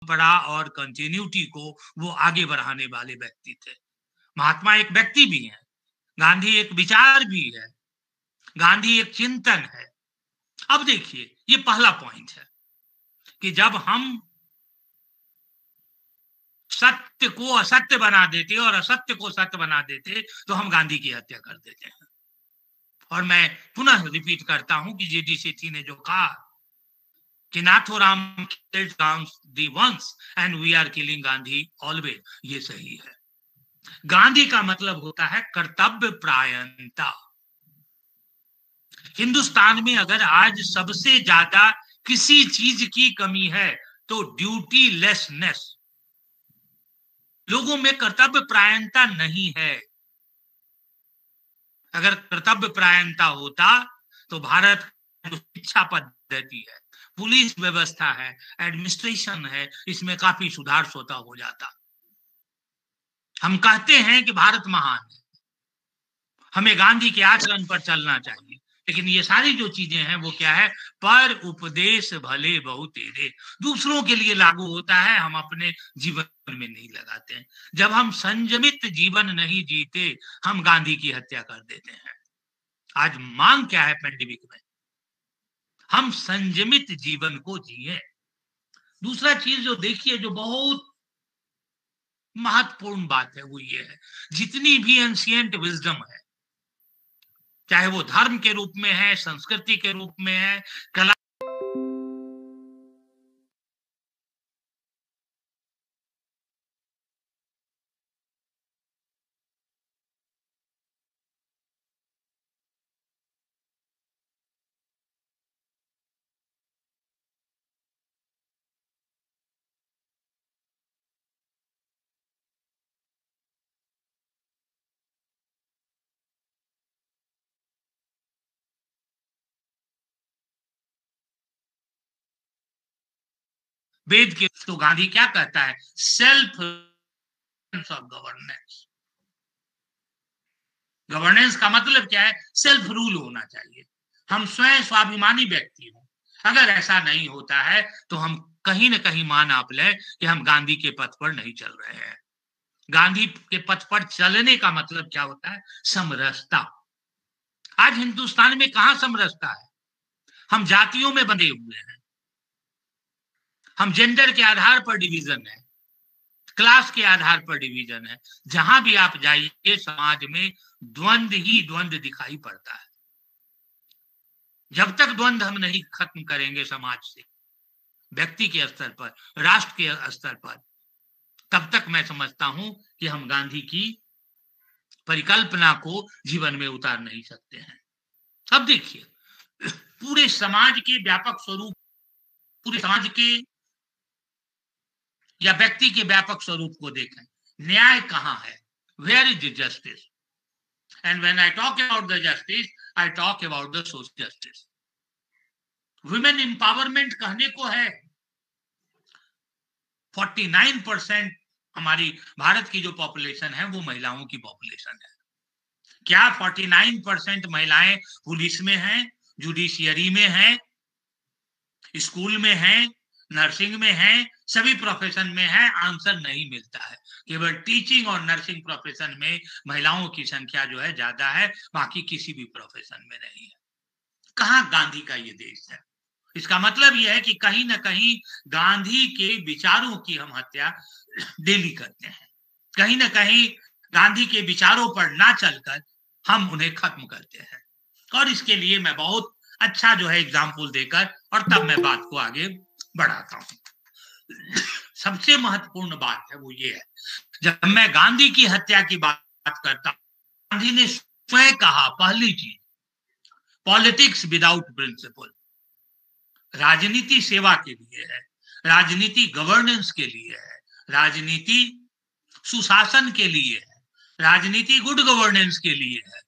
परंपरा और कंटिन्यूटी को वो आगे बढ़ाने वाले व्यक्ति थे। महात्मा एक व्यक्ति भी है, गांधी एक विचार भी है, गांधी एक चिंतन है। अब देखिए, ये पहला पॉइंट है कि जब हम सत्य को असत्य बना देते और असत्य को सत्य बना देते तो हम गांधी की हत्या कर देते हैं। और मैं पुनः रिपीट करता हूं कि जेडी सेठी ने जो कहा कि Nathuram killed Gandhi once and we are killing Gandhi always, ये सही है। गांधी का मतलब होता है कर्तव्य परायणता। हिंदुस्तान में अगर आज सबसे ज्यादा किसी चीज की कमी है तो ड्यूटी लेसनेस, लोगों में कर्तव्य परायणता नहीं है। अगर कर्तव्य परायणता होता तो भारत शिक्षा पद्धति है, पुलिस व्यवस्था है, एडमिनिस्ट्रेशन है, इसमें काफी सुधार स्वतः हो जाता। हम कहते हैं कि भारत महान है, हमें गांधी के आचरण पर चलना चाहिए, लेकिन ये सारी जो चीजें हैं वो क्या है? पर उपदेश भले बहु तेरे, दूसरों के लिए लागू होता है, हम अपने जीवन में नहीं लगाते हैं। जब हम संयमित जीवन नहीं जीते, हम गांधी की हत्या कर देते हैं। आज मांग क्या है पेंडेमिक में? हम संयमित जीवन को जिए। दूसरा चीज जो देखिए, जो बहुत महत्वपूर्ण बात है वो ये है, जितनी भी एंशिएंट विजडम है, चाहे वो धर्म के रूप में है, संस्कृति के रूप में है, कला, वेद के, तो गांधी क्या कहता है? Self of governance. गवर्नेंस का मतलब क्या है? सेल्फ रूल होना चाहिए। हम स्वयं स्वाभिमानी व्यक्ति हों। अगर ऐसा नहीं होता है तो हम कहीं ना कहीं मान आप लें कि हम गांधी के पथ पर नहीं चल रहे हैं। गांधी के पथ पर चलने का मतलब क्या होता है? समरसता। आज हिंदुस्तान में कहां समरसता है? हम जातियों में बंधे हुए हैं, हम जेंडर के आधार पर डिवीजन है, क्लास के आधार पर डिवीजन है। जहां भी आप जाइए समाज में द्वंद्व ही द्वंद्व दिखाई पड़ता है। जब तक द्वंद्व हम नहीं खत्म करेंगे समाज से, व्यक्ति के स्तर पर, राष्ट्र के स्तर पर, तब तक मैं समझता हूं कि हम गांधी की परिकल्पना को जीवन में उतार नहीं सकते हैं। अब देखिए, पूरे समाज के व्यापक स्वरूप, पूरे समाज के या व्यक्ति के व्यापक स्वरूप को देखें। न्याय कहां है? Where is justice? And when I talk about the justice, I talk about the social justice. Women empowerment कहने को है, 49% हमारी भारत की जो पॉपुलेशन है वो महिलाओं की पॉपुलेशन है। क्या 49% महिलाएं पुलिस में हैं, जुडिशियरी में हैं, स्कूल में हैं, नर्सिंग में हैं, सभी प्रोफेशन में है? आंसर नहीं मिलता है। केवल टीचिंग और नर्सिंग प्रोफेशन में महिलाओं की संख्या जो है ज्यादा है, बाकी किसी भी प्रोफेशन में नहीं है। कहां गांधी का ये देश है? इसका मतलब यह है कि कहीं ना कहीं गांधी के विचारों की हम हत्या डेली करते हैं। कहीं ना कहीं गांधी के विचारों पर ना चलकर हम उन्हें खत्म करते हैं। और इसके लिए मैं बहुत अच्छा जो है एग्जाम्पल देकर और तब मैं बात को आगे बढ़ाता हूं। सबसे महत्वपूर्ण बात है वो ये है, जब मैं गांधी की हत्या की बात करता हूं, गांधी ने स्वयं कहा, पहली चीज, पॉलिटिक्स विदाउट प्रिंसिपल। राजनीति सेवा के लिए है, राजनीति गवर्नेंस के लिए है, राजनीति सुशासन के लिए है, राजनीति गुड गवर्नेंस के लिए है।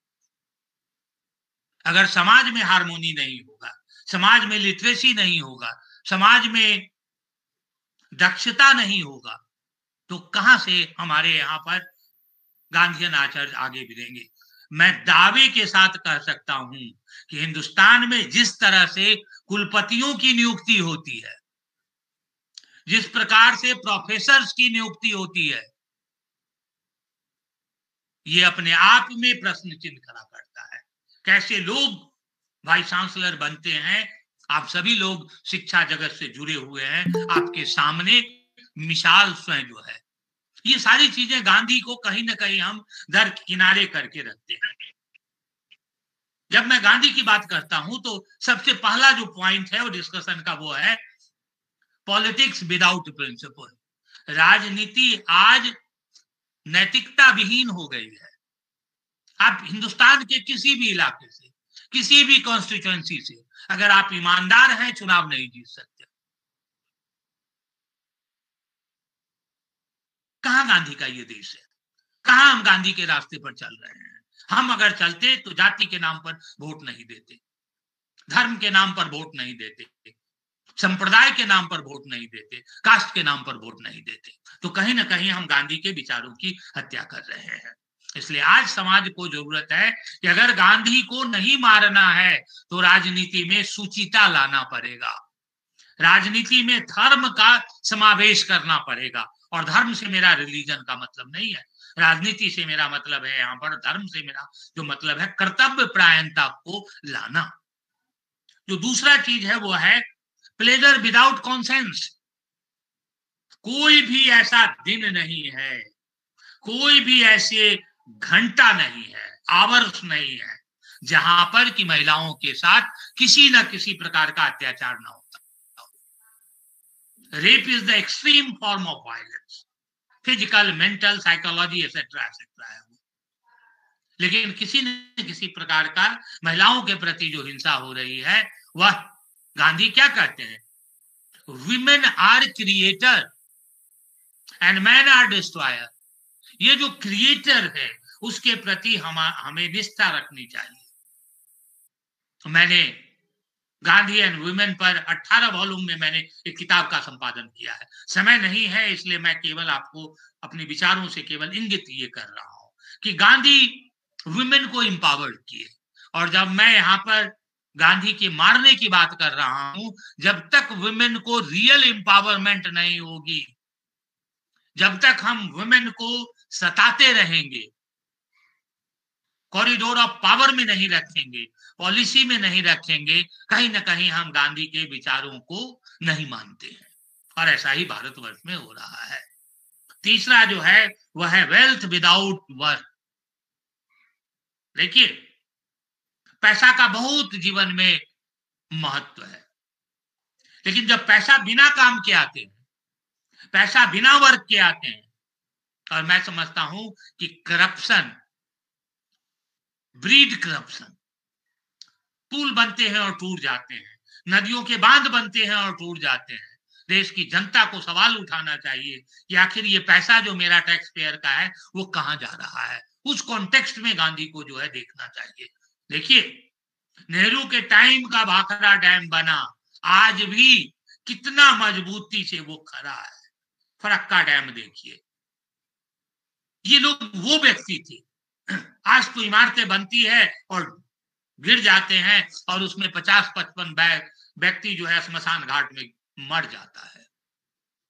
अगर समाज में हार्मोनी नहीं होगा, समाज में लिटरेसी नहीं होगा, समाज में दक्षता नहीं होगा, तो कहां से हमारे यहां पर गांधीयन आचार्य आगे बढ़ेंगे? मैं दावे के साथ कह सकता हूं कि हिंदुस्तान में जिस तरह से कुलपतियों की नियुक्ति होती है, जिस प्रकार से प्रोफेसर्स की नियुक्ति होती है, ये अपने आप में प्रश्न चिन्ह खड़ा करता है। कैसे लोग वाइस चांसलर बनते हैं? आप सभी लोग शिक्षा जगत से जुड़े हुए हैं, आपके सामने मिसाल स्वयं जो है, ये सारी चीजें गांधी को कहीं ना कहीं हम दरकिनारे करके रखते हैं। जब मैं गांधी की बात करता हूं तो सबसे पहला जो पॉइंट है वो डिस्कशन का वो है पॉलिटिक्स विदाउट प्रिंसिपल। राजनीति आज नैतिकता विहीन हो गई है। आप हिंदुस्तान के किसी भी इलाके से, किसी भी कॉन्स्टिट्यूएंसी से, अगर आप ईमानदार हैं, चुनाव नहीं जीत सकते। कहां गांधी का ये देश है? कहां हम गांधी के रास्ते पर चल रहे हैं? हम अगर चलते तो जाति के नाम पर वोट नहीं देते, धर्म के नाम पर वोट नहीं देते, संप्रदाय के नाम पर वोट नहीं देते, कास्ट के नाम पर वोट नहीं देते। तो कहीं ना कहीं हम गांधी के विचारों की हत्या कर रहे हैं। इसलिए आज समाज को जरूरत है कि अगर गांधी को नहीं मारना है तो राजनीति में सुचिता लाना पड़ेगा, राजनीति में धर्म का समावेश करना पड़ेगा। और धर्म से मेरा रिलीजन का मतलब नहीं है, राजनीति से मेरा मतलब है, यहाँ पर धर्म से मेरा जो मतलब है कर्तव्य परायणता को लाना। जो दूसरा चीज है वो है प्लेजर विदाउट कॉन्सेंस। कोई भी ऐसा दिन नहीं है, कोई भी ऐसे घंटा नहीं है, आवर्स नहीं है जहां पर कि महिलाओं के साथ किसी न किसी प्रकार का अत्याचार ना होता। Rape is the extreme form of violence, physical, mental, psychology etcetera etcetera है। लेकिन किसी न किसी प्रकार का महिलाओं के प्रति जो हिंसा हो रही है, वह गांधी क्या कहते हैं? Women are creator and man are destroyer. ये जो क्रिएटर है उसके प्रति हमें निष्ठा रखनी चाहिए। मैंने गांधी एंड वुमेन पर 18 वॉल्यूम में मैंने एक किताब का संपादन किया है। समय नहीं है इसलिए मैं केवल आपको अपने विचारों से केवल इंगित ये कर रहा हूं कि गांधी वुमेन को एम्पावर्ड किए। और जब मैं यहाँ पर गांधी के मारने की बात कर रहा हूं, जब तक वुमेन को रियल एम्पावरमेंट नहीं होगी, जब तक हम वुमेन को सताते रहेंगे, कॉरिडोर ऑफ पावर में नहीं रखेंगे, पॉलिसी में नहीं रखेंगे, कहीं ना कहीं हम गांधी के विचारों को नहीं मानते हैं। और ऐसा ही भारतवर्ष में हो रहा है। तीसरा जो है वह है वेल्थ विदाउट वर्क। देखिए, पैसा का बहुत जीवन में महत्व है, लेकिन जब पैसा बिना काम के आते हैं, पैसा बिना वर्क के आते हैं, और मैं समझता हूं कि करप्शन ब्रीड करप्शन। पुल बनते हैं और टूट जाते हैं, नदियों के बांध बनते हैं और टूट जाते हैं। देश की जनता को सवाल उठाना चाहिए कि आखिर ये पैसा जो मेरा टैक्स पेयर का है वो कहां जा रहा है। उस कॉन्टेक्स्ट में गांधी को जो है देखना चाहिए। देखिए, नेहरू के टाइम का भाखड़ा डैम बना, आज भी कितना मजबूती से वो खड़ा है। फरक्का डैम देखिए, ये लोग वो व्यक्ति थे। आज तो इमारतें बनती है और गिर जाते हैं और उसमें 50-55 व्यक्ति जो है श्मशान घाट में मर जाता है।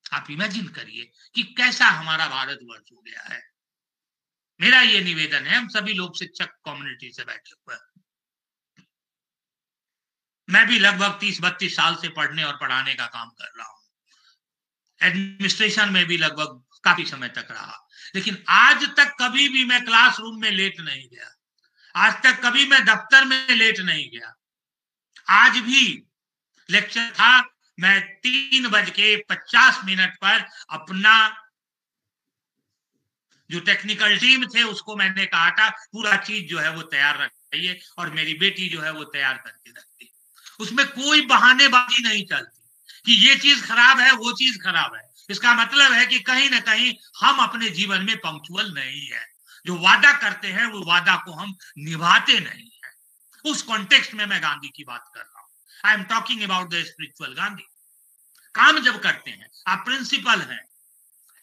आप इमेजिन करिए कि कैसा हमारा भारतवर्ष हो गया है। मेरा ये निवेदन है, हम सभी लोग शिक्षक कम्युनिटी से बैठे हुए हैं, मैं भी लगभग 30-32 साल से पढ़ने और पढ़ाने का काम कर रहा हूं, एडमिनिस्ट्रेशन में भी लगभग काफी समय तक रहा, लेकिन आज तक कभी भी मैं क्लासरूम में लेट नहीं गया, आज तक कभी मैं दफ्तर में लेट नहीं गया। आज भी लेक्चर था, मैं 3:50 पर अपना जो टेक्निकल टीम थे उसको मैंने कहा था पूरा चीज जो है वो तैयार रखिए, और मेरी बेटी जो है वो तैयार करके रखती। उसमें कोई बहानेबाजी नहीं चलती कि ये चीज खराब है, वो चीज खराब है। इसका मतलब है कि कहीं ना कहीं हम अपने जीवन में पंक्चुअल नहीं है। जो वादा करते हैं वो वादा को हम निभाते नहीं है। उस कॉन्टेक्स्ट में मैं गांधी की बात कर रहा हूं। I am talking about the spiritual Gandhi. काम जब करते हैं, आप प्रिंसिपल हैं,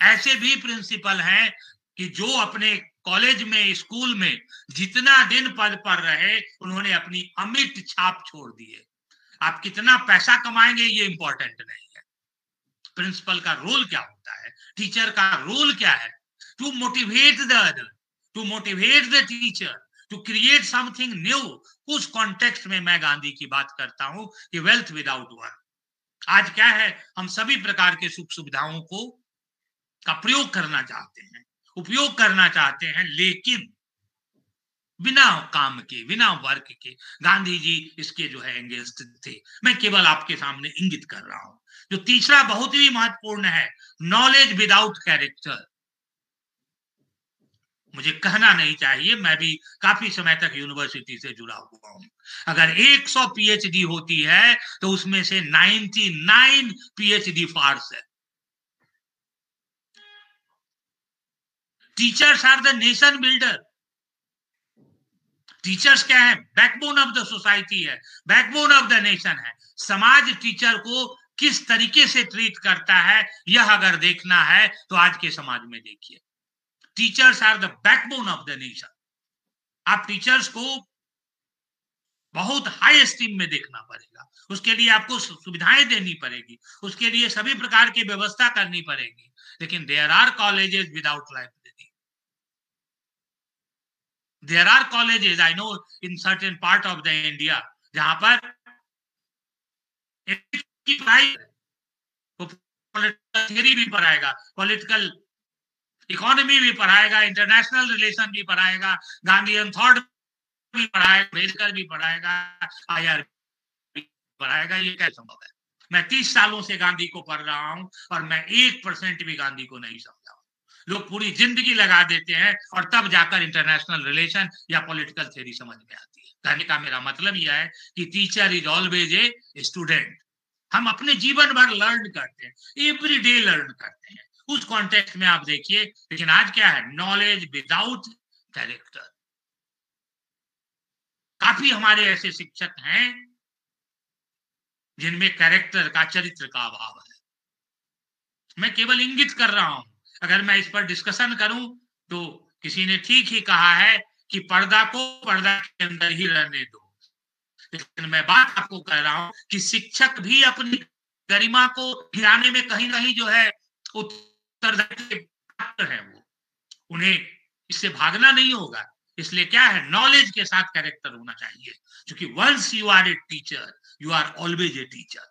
ऐसे भी प्रिंसिपल हैं कि जो अपने कॉलेज में, स्कूल में जितना दिन पद पर रहे, उन्होंने अपनी अमिट छाप छोड़ दी है। आप कितना पैसा कमाएंगे ये इंपॉर्टेंट नहीं है, प्रिंसिपल का रोल क्या होता है, टीचर का रोल क्या है, to motivate the other, to motivate the teacher, to create something new. उस कॉन्टेक्स्ट में मैं गांधी की बात करता हूं कि वेल्थ विदाउट वर्क। आज क्या है, हम सभी प्रकार के सुख सुविधाओं को का प्रयोग करना चाहते हैं, उपयोग करना चाहते हैं, लेकिन बिना काम के, बिना वर्क के। गांधी जी इसके जो है एंगेस्ट थे। मैं केवल आपके सामने इंगित कर रहा हूं। जो तीसरा बहुत ही महत्वपूर्ण है, नॉलेज विदाउट कैरेक्टर। मुझे कहना नहीं चाहिए, मैं भी काफी समय तक यूनिवर्सिटी से जुड़ा हुआ हूं। अगर 100 पीएचडी होती है तो उसमें से 99 पीएचडी फार्स है। Teachers are the nation builder. Teachers क्या है, बैकबोन ऑफ द सोसाइटी है, बैकबोन ऑफ द नेशन है। समाज टीचर को किस तरीके से ट्रीट करता है, यह अगर देखना है तो आज के समाज में देखिए, teachers are the backbone of the nation. आप टीचर्स को बहुत हाई स्टीम में देखना पड़ेगा, उसके लिए आपको सुविधाएं देनी पड़ेगी, उसके लिए सभी प्रकार की व्यवस्था करनी पड़ेगी। लेकिन there are colleges without library, there are colleges, I know in certain part of the India, जहां पर पॉलिटिकल थियरी भी पढ़ाएगा, पॉलिटिकल इकोनॉमी भी पढ़ाएगा, इंटरनेशनल रिलेशन भी पढ़ाएगा, गांधीयन थॉट भी पढ़ाएगा, अम्बेडकर भी पढ़ाएगा, आईआर भी पढ़ाएगा। ये कैसे संभव है? मैं 30 सालों से गांधी को पढ़ रहा हूं और मैं 1% भी गांधी को नहीं समझा। लोग पूरी जिंदगी लगा देते हैं और तब जाकर इंटरनेशनल रिलेशन या पॉलिटिकल थ्योरी समझ में आती है। कहने का मेरा मतलब यह है कि teacher is always a student. हम अपने जीवन भर लर्न करते हैं, एवरी डे लर्न करते हैं। उस कॉन्टेक्स्ट में आप देखिए, लेकिन आज क्या है, नॉलेज विदाउट कैरेक्टर। काफी हमारे ऐसे शिक्षक हैं जिनमें कैरेक्टर का, चरित्र का अभाव है। मैं केवल इंगित कर रहा हूं। अगर मैं इस पर डिस्कशन करूं तो किसी ने ठीक ही कहा है कि पर्दा को पर्दा के अंदर ही रहने दो, लेकिन मैं बात आपको कह रहा हूं कि शिक्षक भी अपनी गरिमा को गिराने में कहीं ना कहीं जो है उत्तरदायी है। वो, उन्हें इससे भागना नहीं होगा। इसलिए क्या है, नॉलेज के साथ कैरेक्टर होना चाहिए, क्योंकि once you are a teacher, you are always a teacher.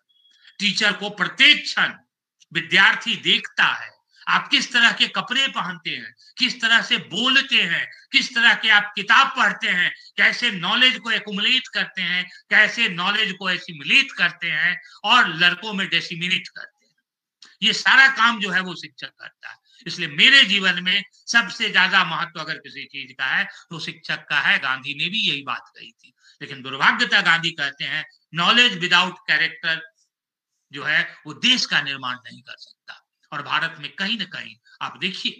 Teacher को प्रत्येक क्षण विद्यार्थी देखता है, आप किस तरह के कपड़े पहनते हैं, किस तरह से बोलते हैं, किस तरह के आप किताब पढ़ते हैं, कैसे नॉलेज को एक्युमुलेट करते हैं, कैसे नॉलेज को एसिमुलेट करते हैं और लड़कों में डिसेमिनेट करते हैं। ये सारा काम जो है वो शिक्षक करता है। इसलिए मेरे जीवन में सबसे ज्यादा महत्व अगर किसी चीज का है तो शिक्षक का है। गांधी ने भी यही बात कही थी, लेकिन दुर्भाग्यता गांधी कहते हैं नॉलेज विदाउट कैरेक्टर जो है वो देश का निर्माण नहीं कर सकता। और भारत में कहीं ना कहीं आप देखिए,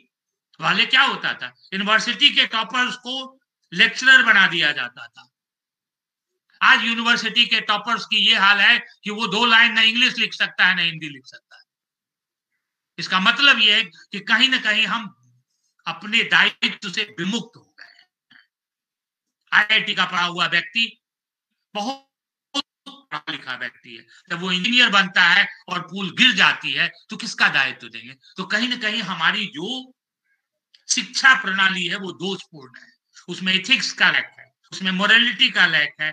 पहले क्या होता था, यूनिवर्सिटी के टॉपर्स को लेक्चरर बना दिया जाता था। आज यूनिवर्सिटी के टॉपर्स की ये हाल है कि वो 2 लाइन ना इंग्लिश लिख सकता है ना हिंदी लिख सकता है। इसका मतलब ये है कि कहीं ना कहीं हम अपने दायित्व से विमुक्त हो गए हैं। आईआईटी का पढ़ा हुआ व्यक्ति बहुत पढ़ा लिखा व्यक्ति है, जब वो इंजीनियर बनता है और पुल गिर जाती है तो किसका दायित्व देंगे? तो कहीं ना कहीं हमारी जो शिक्षा प्रणाली है वो दोषपूर्ण है, उसमें एथिक्स का लैक है, उसमें मोरालिटी का लैक है।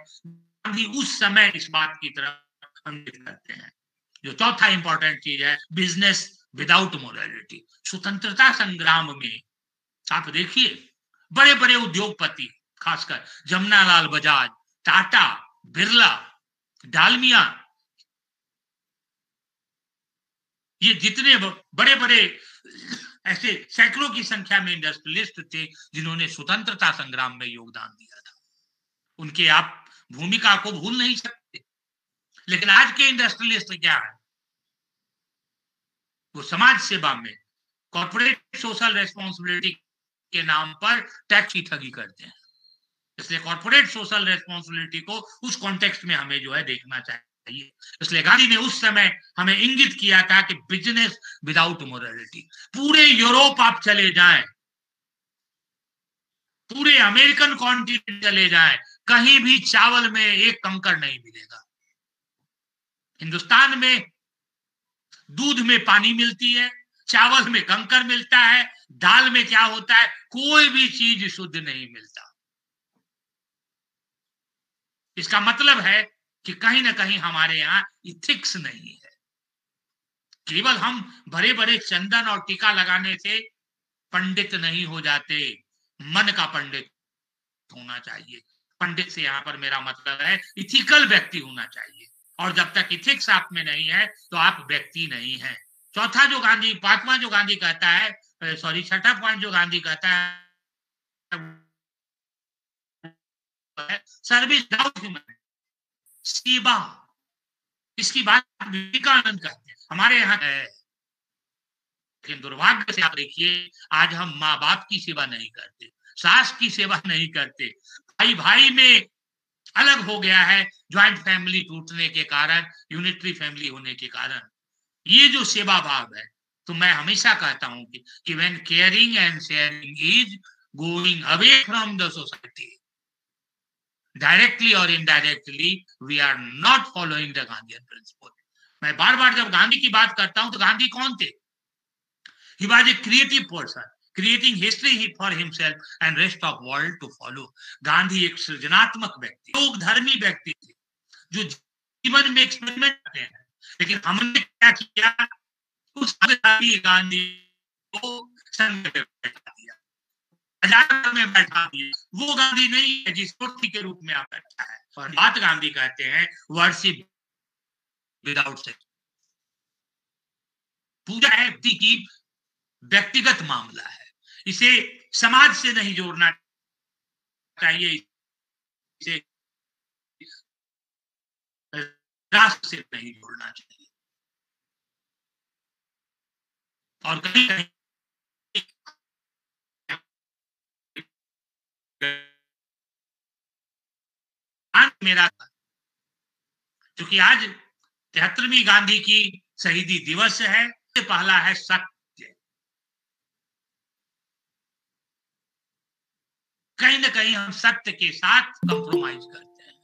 उस समय इस बात की तरफ हम करते हैं। जो चौथा इंपॉर्टेंट चीज है, बिजनेस विदाउट मोरालिटी। स्वतंत्रता संग्राम में आप देखिए, बड़े बड़े उद्योगपति, खासकर जमनालाल बजाज, टाटा, बिरला, डालमिया, ये जितने बड़े बड़े ऐसे सैकड़ों की संख्या में इंडस्ट्रियलिस्ट थे जिन्होंने स्वतंत्रता संग्राम में योगदान दिया था। उनके आप भूमिका को भूल नहीं सकते। लेकिन आज के इंडस्ट्रियलिस्ट क्या है, वो समाज सेवा में कॉर्पोरेट सोशल रेस्पॉन्सिबिलिटी के नाम पर टैक्स की ठगी करते हैं। इसलिए कॉर्पोरेट सोशल रेस्पॉन्सिबिलिटी को उस कॉन्टेक्स्ट में हमें जो है देखना चाहिए। इसलिए गांधी ने उस समय हमें इंगित किया था कि बिजनेस विदाउट मोरालिटी। पूरे यूरोप आप चले जाएं, पूरे अमेरिकन कॉन्टिनेंट चले जाएं, कहीं भी चावल में एक कंकड़ नहीं मिलेगा। हिंदुस्तान में दूध में पानी मिलती है, चावल में कंकर मिलता है, दाल में क्या होता है, कोई भी चीज शुद्ध नहीं मिलता। इसका मतलब है कि कहीं ना कहीं हमारे यहाँ इथिक्स नहीं है। केवल हम बड़े बड़े चंदन और टीका लगाने से पंडित नहीं हो जाते, मन का पंडित होना चाहिए। पंडित से यहाँ पर मेरा मतलब है इथिकल व्यक्ति होना चाहिए, और जब तक इथिक्स आप में नहीं है तो आप व्यक्ति नहीं है। चौथा जो गांधी, पांचवा जो गांधी कहता है, सॉरी छठा पॉइंट जो गांधी कहता है, सर्विस विदाउट ह्यूमन, सेवा। इसकी बात विवेकानंद कहते हैं, हमारे यहाँ है। लेकिन दुर्भाग्य से आप देखिए, आज हम माँ बाप की सेवा नहीं करते, सास की सेवा नहीं करते, भाई भाई में अलग हो गया है, ज्वाइंट फैमिली टूटने के कारण, यूनिटरी फैमिली होने के कारण। ये जो सेवा भाव है, तो मैं हमेशा कहता हूं कि when caring and sharing is going away from the society, directly और indirectly, we are not following the Gandhian principle. मैं बार बार जब गांधी की बात करता हूं तो गांधी कौन थे? He was a creative person, creating history for himself and rest of world to follow. Gandhi एक सृजनात्मक व्यक्ति, लोक धर्मी व्यक्ति थे, जो जीवन में एक्सपेरिमेंट करते हैं। लेकिन हमने क्या किया, उस गांधी को संघ में बैठा दिया, हजार में बैठा दिया। वो गांधी नहीं है जिस मूर्ति के रूप में आप बैठा है। और बात गांधी कहते हैं वर्शिप विदाउट सेक्स। पूजा है की व्यक्तिगत मामला है, इसे समाज से नहीं जोड़ना चाहिए, इसे राष्ट्र से नहीं जोड़ना चाहिए। और कहीं कहीं मेरा, क्योंकि आज 73वीं गांधी की शहीदी दिवस है, पहला है सत्य। कहीं ना कहीं हम सत्य के साथ कंप्रोमाइज करते हैं।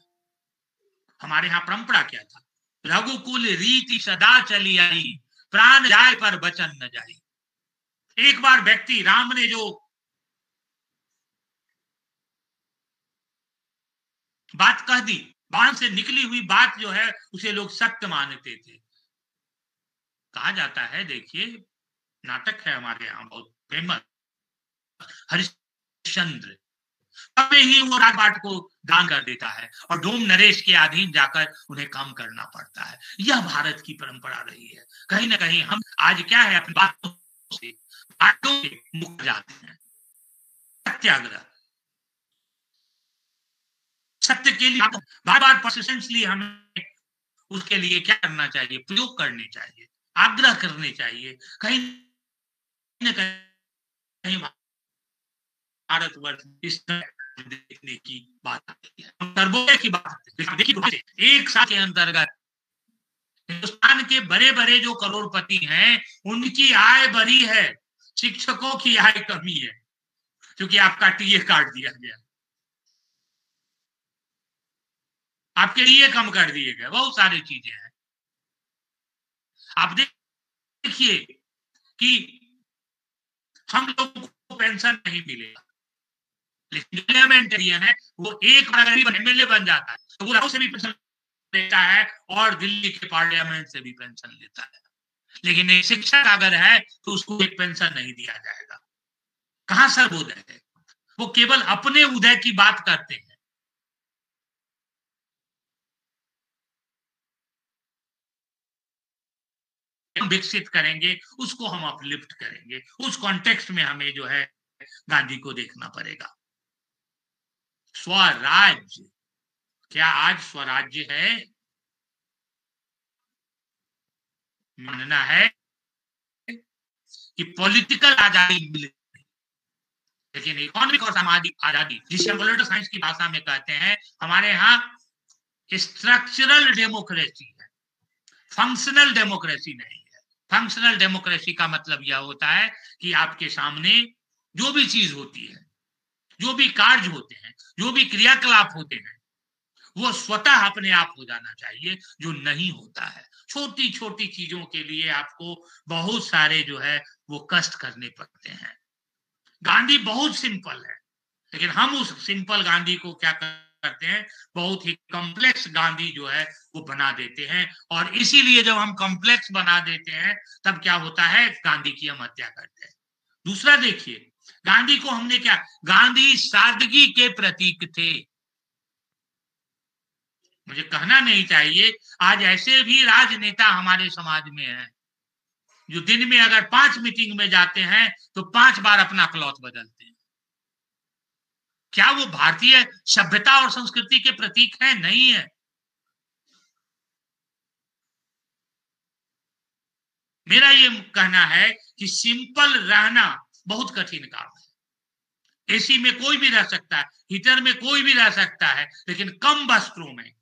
हमारे यहाँ परंपरा क्या था, रघुकुल रीति सदा चली आई, प्राण जाए पर वचन न जाए। एक बार व्यक्ति, राम ने जो बात कह दी, बाण से निकली हुई बात जो है उसे लोग सत्य मानते थे। कहा जाता है, देखिए नाटक है हमारे यहाँ बहुत फेमस, हरिश्चंद्र, तब ही वो राजपाट को दान कर देता है और डोम नरेश के अधीन जाकर उन्हें काम करना पड़ता है। यह भारत की परंपरा रही है। कहीं ना कहीं हम आज क्या है, अपनी बातों से मुक्त जाते हैं। सत्याग्रह, सत्य के लिए बार बार परसिस्टेंसली हमें उसके लिए क्या करना चाहिए, प्रयोग करने चाहिए, आग्रह करने चाहिए। कहीं न कहीं भारतवर्ष इस देखने की बात आती है, सर्वोदय की बात आती है। देखिए, एक साल के अंतर्गत हिंदुस्तान के बड़े बड़े जो करोड़पति हैं, उनकी आय बढ़ी है, शिक्षकों की आय कमी है, क्योंकि आपका टीए काट दिया गया, आपके लिए कम कर दिए गए, बहुत सारी चीजें हैं। आप देखिए कि हम लोगों को पेंशन नहीं मिलेगा, लेकिन पार्लियामेंटेरियन है, वो एक बार अगर एमएलए बन जाता है तो वो से भी पेंशन लेता है और दिल्ली के पार्लियामेंट से भी पेंशन लेता है। लेकिन एक शिक्षक अगर है तो उसको एक पेंशन नहीं दिया जाएगा। कहां सर्वोदय है? वो केवल अपने उदय की बात करते हैं। हम विकसित करेंगे, उसको हम अपलिफ्ट करेंगे, उस कॉन्टेक्स्ट में हमें जो है गांधी को देखना पड़ेगा। स्वराज्य, क्या आज स्वराज्य है? मानना है कि पॉलिटिकल आजादी मिले, लेकिन इकोनॉमिक और सामाजिक आजादी, जिसे हम पॉलिटिकल साइंस की भाषा में कहते हैं, हमारे यहाँ स्ट्रक्चरल डेमोक्रेसी है, फंक्शनल डेमोक्रेसी नहीं है। फंक्शनल डेमोक्रेसी का मतलब यह होता है कि आपके सामने जो भी चीज होती है, जो भी कार्य होते हैं, जो भी क्रियाकलाप होते हैं, वो स्वतः अपने आप हो जाना चाहिए, जो नहीं होता है। छोटी छोटी चीजों के लिए आपको बहुत सारे जो है वो कष्ट करने पड़ते हैं। गांधी बहुत सिंपल है, लेकिन हम उस सिंपल गांधी को क्या करते हैं, बहुत ही कॉम्प्लेक्स गांधी जो है वो बना देते हैं। और इसीलिए जब हम कॉम्प्लेक्स बना देते हैं तब क्या होता है, गांधी की हम हत्या करते हैं। दूसरा देखिए, गांधी को हमने क्या, गांधी सादगी के प्रतीक थे। मुझे कहना नहीं चाहिए, आज ऐसे भी राजनेता हमारे समाज में हैं जो दिन में अगर 5 मीटिंग में जाते हैं तो 5 बार अपना क्लॉथ बदलते हैं। क्या वो भारतीय सभ्यता और संस्कृति के प्रतीक है? नहीं है। मेरा ये कहना है कि सिंपल रहना बहुत कठिन काम है। एसी में कोई भी रह सकता है, हीटर में कोई भी रह सकता है, लेकिन कम वस्त्रों में,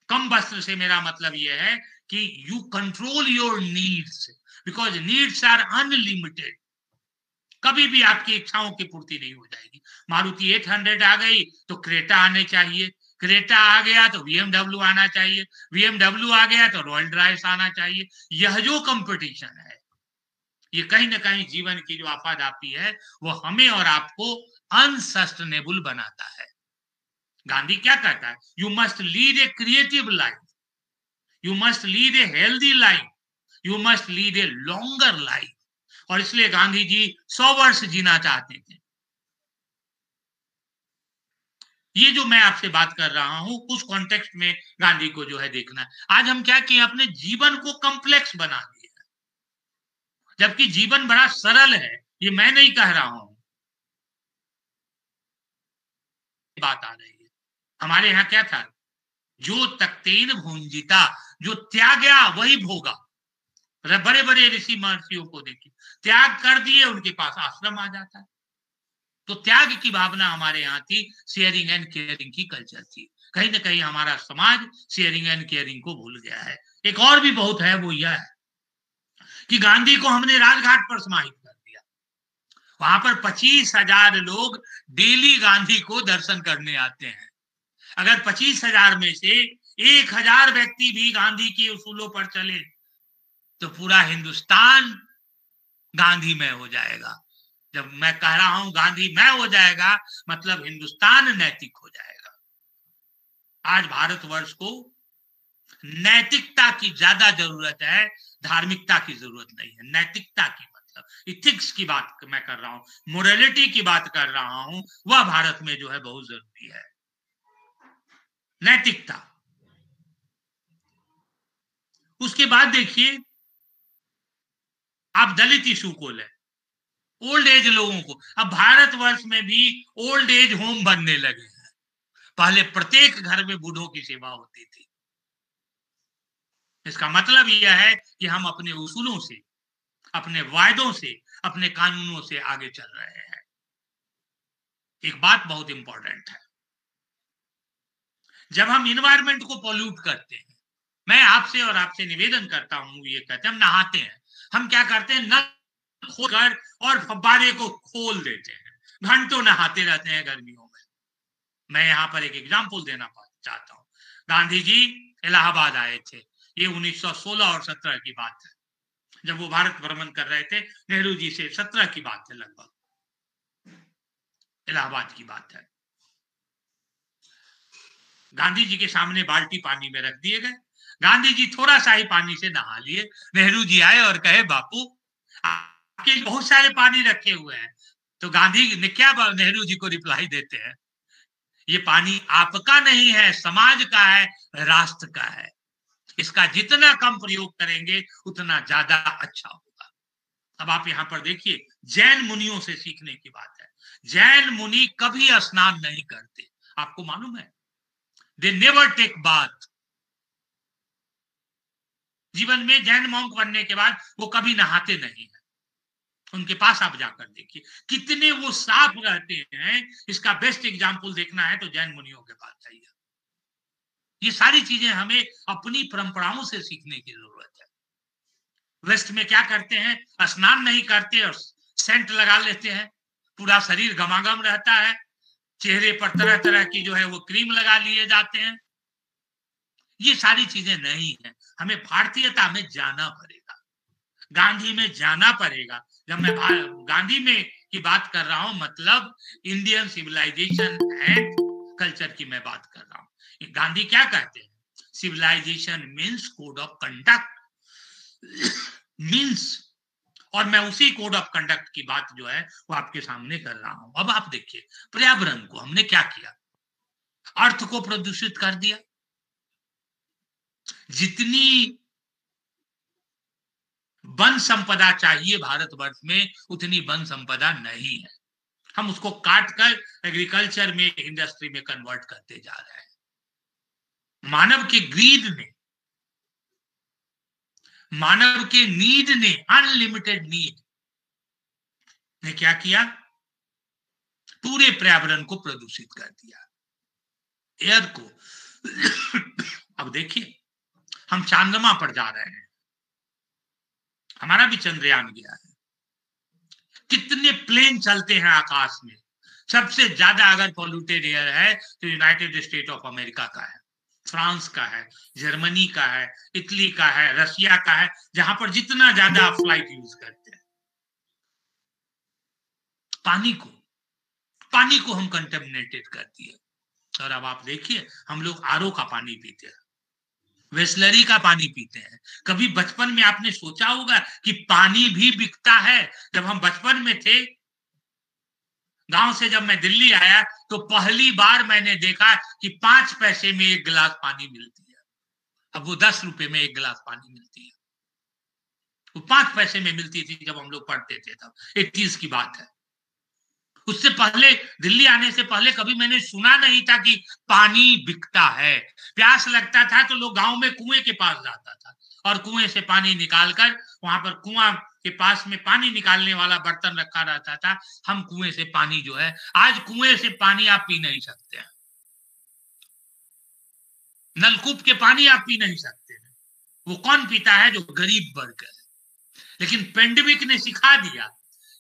कम वस्त्र से मेरा मतलब यह है कि you control your needs, because needs are unlimited. कभी भी आपकी इच्छाओं की पूर्ति नहीं हो जाएगी। मारुति 800 आ गई तो क्रेटा आने चाहिए, क्रेटा आ गया तो BMW आना चाहिए, BMW आ गया तो रॉयल ड्राइव्स आना चाहिए। यह जो कंपटीशन है, ये कहीं ना कहीं जीवन की जो आपाधापी है वो हमें और आपको अनसस्टेनेबल बनाता है। गांधी क्या कहता है, you must lead a creative life, you must lead a healthy life, you must lead a longer life. और इसलिए गांधी जी 100 वर्ष जीना चाहते थे। ये जो मैं आपसे बात कर रहा हूं उस कॉन्टेक्स्ट में गांधी को जो है देखना है। आज हम क्या किए, अपने जीवन को कॉम्प्लेक्स बना दिया, जबकि जीवन बड़ा सरल है। ये मैं नहीं कह रहा हूं, बात आ रही है। हमारे यहाँ क्या था, जो तक्तेन भुंजिता, जो त्यागा वही भोगा। बड़े बड़े ऋषि महर्षियों को देखिए, त्याग कर दिए, उनके पास आश्रम आ जाता है। तो त्याग की भावना हमारे यहाँ थी, शेयरिंग एंड केयरिंग की कल्चर थी। कहीं ना कहीं हमारा समाज शेयरिंग एंड केयरिंग को भूल गया है। एक और भी बहुत है, वो यह है कि गांधी को हमने राजघाट पर समाहित कर दिया। वहां पर 25,000 लोग डेली गांधी को दर्शन करने आते हैं। अगर 25,000 में से 1,000 व्यक्ति भी गांधी के उसूलों पर चले तो पूरा हिंदुस्तान गांधीमय हो जाएगा। जब मैं कह रहा हूं गांधीमय हो जाएगा, मतलब हिंदुस्तान नैतिक हो जाएगा। आज भारतवर्ष को नैतिकता की ज्यादा जरूरत है, धार्मिकता की जरूरत नहीं है। नैतिकता की मतलब इथिक्स की बात मैं कर रहा हूं, मोरालिटी की बात कर रहा हूं, वह भारत में जो है बहुत जरूरी है। नैतिकता। उसके बाद देखिए, आप दलित इशू को ले, ओल्ड एज लोगों को, अब भारतवर्ष में भी ओल्ड एज होम बनने लगे हैं। पहले प्रत्येक घर में बूढ़ों की सेवा होती थी। इसका मतलब यह है कि हम अपने उसूलों से, अपने वायदों से, अपने कानूनों से आगे चल रहे हैं। एक बात बहुत इंपॉर्टेंट है, जब हम इन्वायरमेंट को पॉल्यूट करते हैं, मैं आपसे और आपसे निवेदन करता हूं, ये कहते हैं हम नहाते हैं, हम क्या करते हैं, नल खोलकर और फव्वारे को खोल देते हैं, घंटों नहाते रहते हैं गर्मियों में। मैं यहां पर एक एग्जाम्पल देना चाहता हूं। गांधी जी इलाहाबाद आए थे, ये 1916 और 17 की बात है, जब वो भारत भ्रमण कर रहे थे। नेहरू जी से 17 की बात है, लगभग इलाहाबाद की बात है। गांधी जी के सामने बाल्टी पानी में रख दिए गए, गांधी जी थोड़ा सा ही पानी से नहा लिए। नेहरू जी आए और कहे, बापू आपके बहुत सारे पानी रखे हुए हैं। तो गांधी ने क्या नेहरू जी को रिप्लाई देते हैं, ये पानी आपका नहीं है, समाज का है, राष्ट्र का है। इसका जितना कम प्रयोग करेंगे उतना ज्यादा अच्छा होगा। अब आप यहां पर देखिए, जैन मुनियों से सीखने की बात है। जैन मुनि कभी स्नान नहीं करते, आपको मालूम है, दे नेवर टेक बाथ। जीवन में जैन मॉन्क बनने के बाद वो कभी नहाते नहीं है। उनके पास आप जाकर देखिए कितने वो साफ रहते हैं। इसका बेस्ट एग्जाम्पल देखना है तो जैन मुनियों के पास जाइए। ये सारी चीजें हमें अपनी परंपराओं से सीखने की जरूरत है। वेस्ट में क्या करते हैं, स्नान नहीं करते और सेंट लगा लेते हैं, पूरा शरीर गमागम रहता है। चेहरे पर तरह तरह की जो है वो क्रीम लगा लिए जाते हैं। ये सारी चीजें नहीं है। हमें भारतीयता में जाना पड़ेगा, गांधी में जाना पड़ेगा। जब मैं गांधी में की बात कर रहा हूं, मतलब इंडियन सिविलाइजेशन एंड कल्चर की मैं बात कर रहा हूं। गांधी क्या कहते हैं? Civilisation means code of conduct means, और मैं उसी कोड ऑफ कंडक्ट की बात जो है वो आपके सामने कर रहा हूं। अब आप देखिए, पर्यावरण को हमने क्या किया? अर्थ को प्रदूषित कर दिया। जितनी वन संपदा चाहिए भारतवर्ष में, उतनी वन संपदा नहीं है। हम उसको काट कर एग्रीकल्चर में, इंडस्ट्री में कन्वर्ट करते जा रहे हैं। मानव के ग्रीड ने, मानव के नीड ने, अनलिमिटेड नीड ने क्या किया? पूरे पर्यावरण को प्रदूषित कर दिया, एयर को। अब देखिए, हम चंद्रमा पर जा रहे हैं, हमारा भी चंद्रयान गया है। कितने प्लेन चलते हैं आकाश में। सबसे ज्यादा अगर पॉल्यूटेड एयर है तो यूनाइटेड स्टेट ऑफ अमेरिका का है, फ्रांस का है, जर्मनी का है, इटली का है, रशिया का है, जहां पर जितना ज्यादा आप फ्लाइट यूज करते हैं। पानी को हम कंटेमिनेटेड कर दिए। और अब आप देखिए, हम लोग आरओ का पानी पीते हैं, वेस्लरी का पानी पीते हैं। कभी बचपन में आपने सोचा होगा कि पानी भी बिकता है? जब हम बचपन में थे, गांव से जब मैं दिल्ली आया, तो पहली बार मैंने देखा कि 5 पैसे में एक गिलास पानी मिलती है। अब वो 10 रुपए में एक गिलास पानी मिलती है। वो 5 पैसे में मिलती थी जब हम लोग पढ़ते थे, तब 80s की बात है। उससे पहले, दिल्ली आने से पहले कभी मैंने सुना नहीं था कि पानी बिकता है। प्यास लगता था तो लोग गांव में कुएं के पास जाता था और कुएं से पानी निकालकर, वहां पर कुआं के पास में पानी निकालने वाला बर्तन रखा रहता था, हम कुएं से पानी जो है, आज कुएं से पानी आप पी नहीं सकते हैं, नलकूप के पानी आप पी नहीं सकते हैं। वो कौन पीता है? जो गरीब वर्ग है। लेकिन पेंडेमिक ने सिखा दिया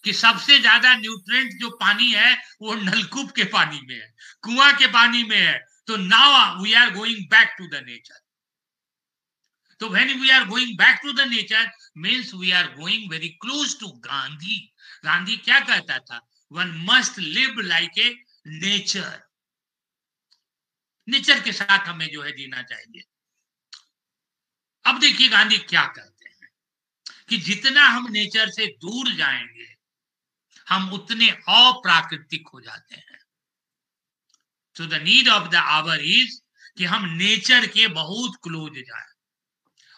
कि सबसे ज्यादा न्यूट्रिएंट जो पानी है वो नलकूप के पानी में है, कुआं के पानी में है। तो now we are going back to the nature. तो when we are going back to the nature means we are going very close to Gandhi. Gandhi क्या कहता था? One must live like a nature. Nature के साथ हमें जो है जीना चाहिए। अब देखिए गांधी क्या कहते हैं कि जितना हम नेचर से दूर जाएंगे, हम उतने अप्राकृतिक हो जाते हैं। So the need of the our is कि हम नेचर के बहुत क्लोज जाएं।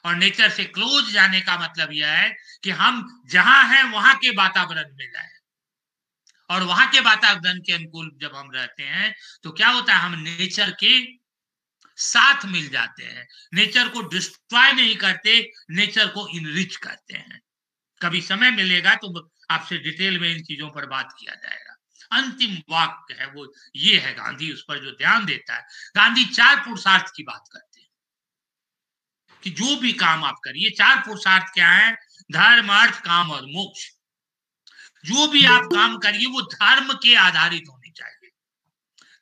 और नेचर से क्लोज जाने का मतलब यह है कि हम जहां हैं वहां के वातावरण में जाएं। और वहां के वातावरण के अनुकूल जब हम रहते हैं तो क्या होता है? हम नेचर के साथ मिल जाते हैं। नेचर को डिस्ट्रॉय नहीं करते, नेचर को इनरिच करते हैं। कभी समय मिलेगा तो आपसे डिटेल में इन चीजों पर बात किया जाएगा। अंतिम वाक्य है वो ये है, गांधी उस पर जो ध्यान देता है। गांधी 4 पुरुषार्थ की बात करते हैं कि जो भी काम आप करिए, 4 पुरुषार्थ क्या है? धर्म, अर्थ, काम और मोक्ष। जो भी आप काम करिए वो धर्म के आधारित होनी चाहिए।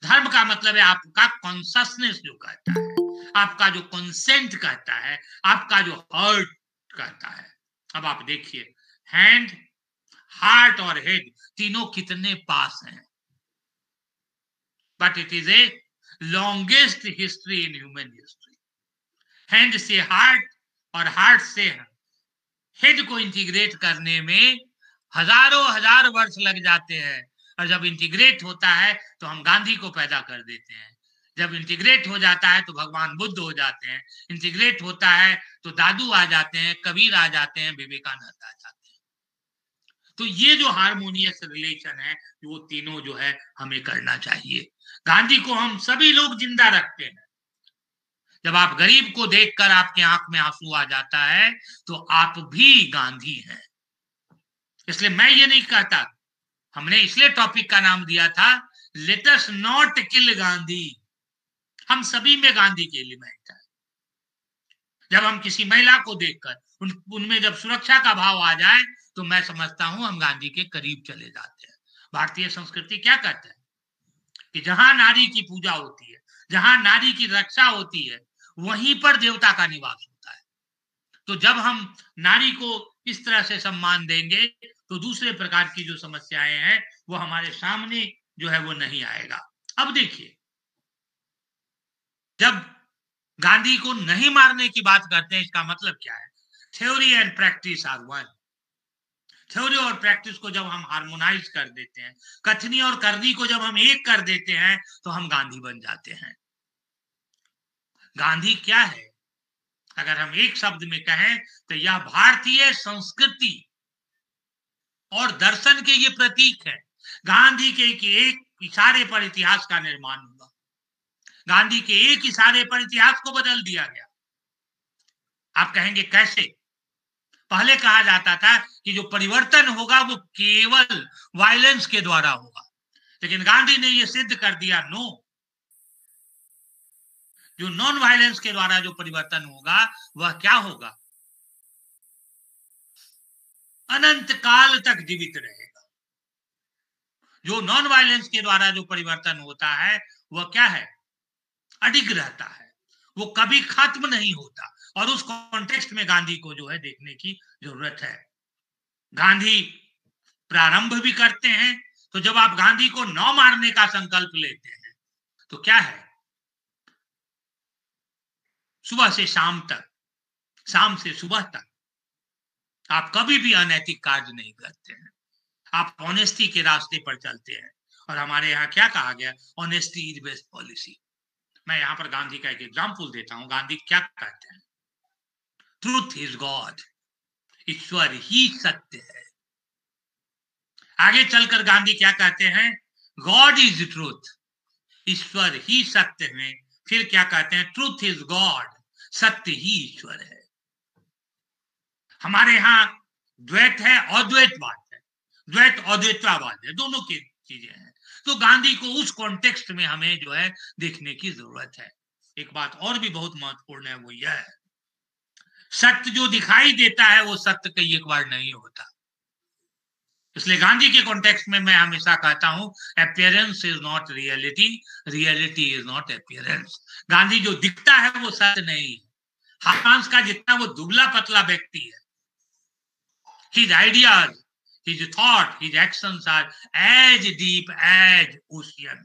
धर्म का मतलब है आपका कॉन्शसनेस जो कहता है, आपका जो कंसेंट कहता है, आपका जो हर्ट कहता है। अब आप देखिए, हैंड, हार्ट और हेड तीनों कितने पास हैं, but it is a longest history in human history. Hand से हार्ट और हार्ट से हेड को इंटीग्रेट करने में हजारों हजार वर्ष लग जाते हैं। और जब इंटीग्रेट होता है तो हम गांधी को पैदा कर देते हैं। जब इंटीग्रेट हो जाता है तो भगवान बुद्ध हो जाते हैं। इंटीग्रेट होता है तो दादू आ जाते हैं, कबीर आ जाते हैं, विवेकानंद आ जाते हैं। तो ये जो हार्मोनियस रिलेशन है, वो तीनों जो है हमें करना चाहिए। गांधी को हम सभी लोग जिंदा रखते हैं। जब आप गरीब को देखकर आपके आंख में आंसू आ जाता है तो आप भी गांधी हैं। इसलिए मैं ये नहीं कहता, हमने इसलिए टॉपिक का नाम दिया था let us not kill Gandhi. हम सभी में गांधी के एलिमेंट है। जब हम किसी महिला को देखकर उनमें जब सुरक्षा का भाव आ जाए तो मैं समझता हूं हम गांधी के करीब चले जाते हैं। भारतीय संस्कृति क्या कहते हैं कि जहां नारी की पूजा होती है, जहां नारी की रक्षा होती है, वहीं पर देवता का निवास होता है। तो जब हम नारी को इस तरह से सम्मान देंगे तो दूसरे प्रकार की जो समस्याएं हैं वो हमारे सामने जो है वो नहीं आएगा। अब देखिए, जब गांधी को नहीं मारने की बात करते हैं, इसका मतलब क्या है? Theory and practice are one. Theory और प्रैक्टिस को जब हम हार्मोनाइज कर देते हैं, कथनी और करनी को जब हम एक कर देते हैं, तो हम गांधी बन जाते हैं। गांधी क्या है? अगर हम एक शब्द में कहें तो यह भारतीय संस्कृति और दर्शन के ये प्रतीक है। गांधी के एक इशारे पर इतिहास का निर्माण हुआ। गांधी के एक इशारे पर इतिहास को बदल दिया गया। आप कहेंगे कैसे? पहले कहा जाता था कि जो परिवर्तन होगा वो केवल वायलेंस के द्वारा होगा, लेकिन गांधी ने ये सिद्ध कर दिया, नो, जो नॉन वायलेंस के द्वारा जो परिवर्तन होगा वह क्या होगा? अनंत काल तक जीवित रहेगा। जो नॉन वायलेंस के द्वारा जो परिवर्तन होता है वह क्या है? अडिग रहता है, वो कभी खत्म नहीं होता। और उस कॉन्टेक्स्ट में गांधी को जो है देखने की जरूरत है। गांधी प्रारंभ भी करते हैं, तो जब आप गांधी को न मारने का संकल्प लेते हैं तो क्या है? सुबह से शाम तक, शाम से सुबह तक आप कभी भी अनैतिक कार्य नहीं करते हैं, आप ऑनेस्टी के रास्ते पर चलते हैं। और हमारे यहाँ क्या कहा गया? Honesty is best policy. मैं यहाँ पर गांधी का एक एग्जाम्पल देता हूं। गांधी क्या कहते हैं? ट्रूथ इज गॉड, ईश्वर ही सत्य है। आगे चलकर गांधी क्या कहते हैं? गॉड इज ट्रूथ, ईश्वर ही सत्य है। फिर क्या कहते हैं? ट्रूथ इज गॉड, सत्य ही ईश्वर है। हमारे यहाँ द्वैत है, अद्वैतवाद है, द्वैत अद्वैतवाद है, दोनों की चीजें हैं। तो गांधी को उस कॉन्टेक्स्ट में हमें जो है देखने की जरूरत है। एक बात और भी बहुत महत्वपूर्ण है, वो यह है, सत्य जो दिखाई देता है वो सत्य कई एक बार नहीं होता। इसलिए गांधी के कॉन्टेक्स्ट में मैं हमेशा कहता हूं, appearance is not reality, reality is not appearance. Gandhi जो दिखता है वो सत्य नहीं है। हांस का जितना वो दुबला पतला व्यक्ति है, his ideas, his thought, his actions are as deep as ocean।